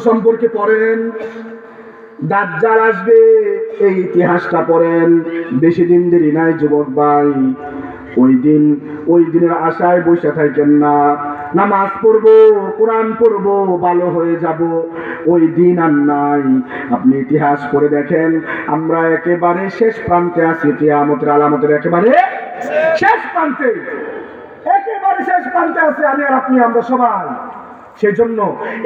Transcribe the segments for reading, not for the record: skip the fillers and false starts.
সম্পর্কে পড়েন, দাজ্জাল আসবে এই ইতিহাসটা পড়েন। বেশি দিন দেরি নাই যুবক ভাই, ওই দিনের আশায় বসে থাকেন না। নামাজ পড়বো, কোরআন পড়বো, ভালো হয়ে যাব, ওই দিন আর নাই। আপনি ইতিহাস পড়ে দেখেন, আমরা একেবারে শেষ প্রান্তে আছি, কিয়ামতের আলামতের একেবারে শেষ প্রান্তে, একেবারে শেষ প্রান্তে আছে আমি আর আপনি, আমরা সবাই। সেই জন্য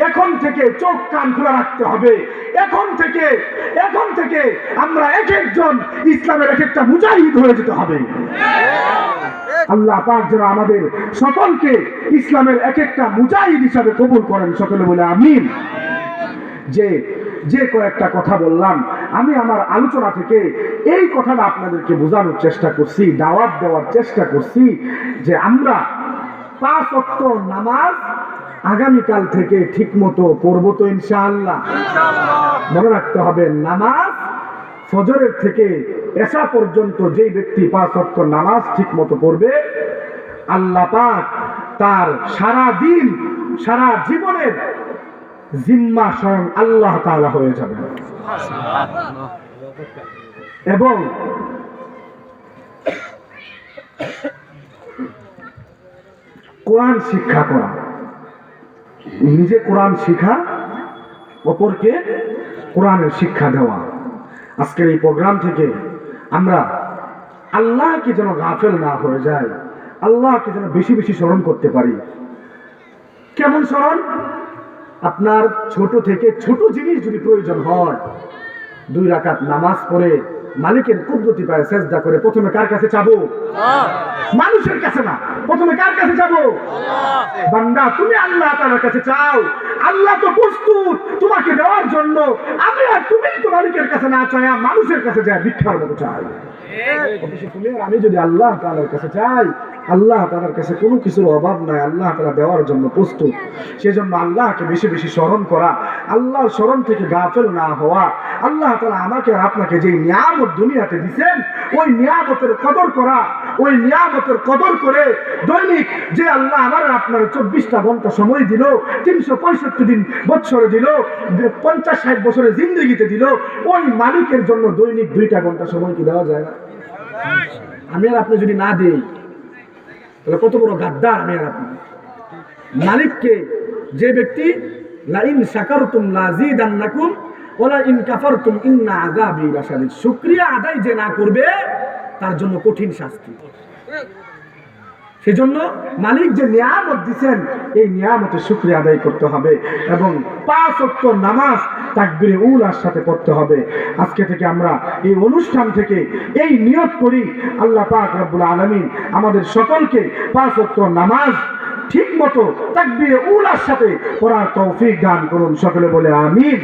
এখন থেকে চোখ কান খোলা রাখতে হবে। এখন থেকে আমরা এক একজন ইসলামের এক একটা মুজাহিদ হয়ে যেতে হবে। আল্লাহ পাক যেন আমাদের সকলকে ইসলামের এক একটা মুজাহিদ হিসাবে কবুল করেন, সকলে বলে আমিন। যে কয়েকটা কথা বললাম, আমি আমার আলোচনা থেকে এই কথাটা আপনাদেরকে বোঝানোর চেষ্টা করছি, দাওয়াত দেওয়ার চেষ্টা করছি যে আমরা 5 ওয়াক্ত নামাজ আগামীকাল থেকে ঠিক মতো পড়বো তো ইনশাআল্লাহ। মনে রাখতে হবে, নামাজ ফজরের থেকে এশা পর্যন্ত যেই ব্যক্তি 5 ওয়াক্ত নামাজ ঠিক মতো পড়বে, আল্লাহ পাক তার সারা দিন সারা জীবনের জিম্মা স্বয়ং আল্লাহ তাআলা হয়ে যাবে। এবং কোরআন শিক্ষা করা, নিজে কোরআন শিখা, অপরকে কোরআনের শিক্ষা দেওয়া। আজকের এই প্রোগ্রাম থেকে আমরা আল্লাহকে যেন গাফেল না হয়ে যায়, আল্লাহকে যেন বেশি বেশি স্মরণ করতে পারি। কেমন স্মরণ? আপনার ছোট থেকে ছোট জিনিস যদি প্রয়োজন হয়, 2 রাকাত নামাজ পড়ে মালিকের কুদরতি পায়ে সেজদা করে প্রথমে কার কাছে চাবো? মানুষের কাছে না, প্রথমে কার কাছে যাবো? বান্দা, তুমি আল্লাহ তাআলার কাছে চাও, আল্লাহ তো প্রস্তুত তোমাকে দেওয়ার জন্য। আমি আর তুমি তো মালিকের কাছে না চাই, মানুষের কাছে যাই, ভিক্ষার মতো চাই। তুমি আর আমি যদি আল্লাহ তাআলার কাছে চাই, আল্লাহ তাআলার কাছে কোনো কিছুর অভাব নাই, আল্লাহ তাআলা দেওয়ার জন্য প্রস্তুত। সেজন্য আল্লাহকে বেশি বেশি স্মরণ করা, আল্লাহর স্মরণ থেকে গাফেল না হওয়া। আল্লাহ তাআলা আমাকে আর আপনাকে যে নিয়ামত দুনিয়াতে দিয়েছেন, ওই নিয়ামতের কদর করা, ওই নিয়ামতের কদর করে দৈনিক যে আল্লাহ আমার আপনার 24টা ঘন্টা সময় দিল, 365 দিন বছরে দিল, 50-60 বছরের জিন্দেগিতে দিল, ওই মালিকের জন্য দৈনিক 2টা ঘন্টা সময় কি দেওয়া যায় না? আমি আর আপনি যদি না দেই, তাহলে কত বড় গাদ্দার আমি আর আপনি। মালিককে, যে ব্যক্তি লাইন শাকারতুম লাযীদান্নাকুম ওয়ালা ইন কাফারতুম ইন্না আযাবি লাশাদীদ, শুকরিয়া আদায় যে না করবে তার জন্য কঠিন শাস্তি। সেজন্য মালিক যে নিয়ামত দিয়েছেন, এই নিয়ামতের শুকরিয়া আদায় করতে হবে এবং 5 ওয়াক্ত নামাজ তাকবীরে উলার সাথে পড়তে হবে। আজকে থেকে আমরা এই অনুষ্ঠান থেকে এই নিয়ত করি, আল্লাহ পাক রব্বুল আলামিন আমাদের সকলকে 5 ওয়াক্ত নামাজ ঠিক মতো তাকবীরে উলার সাথে পড়ার তৌফিক দান করুন, সকলে বলে আমিন।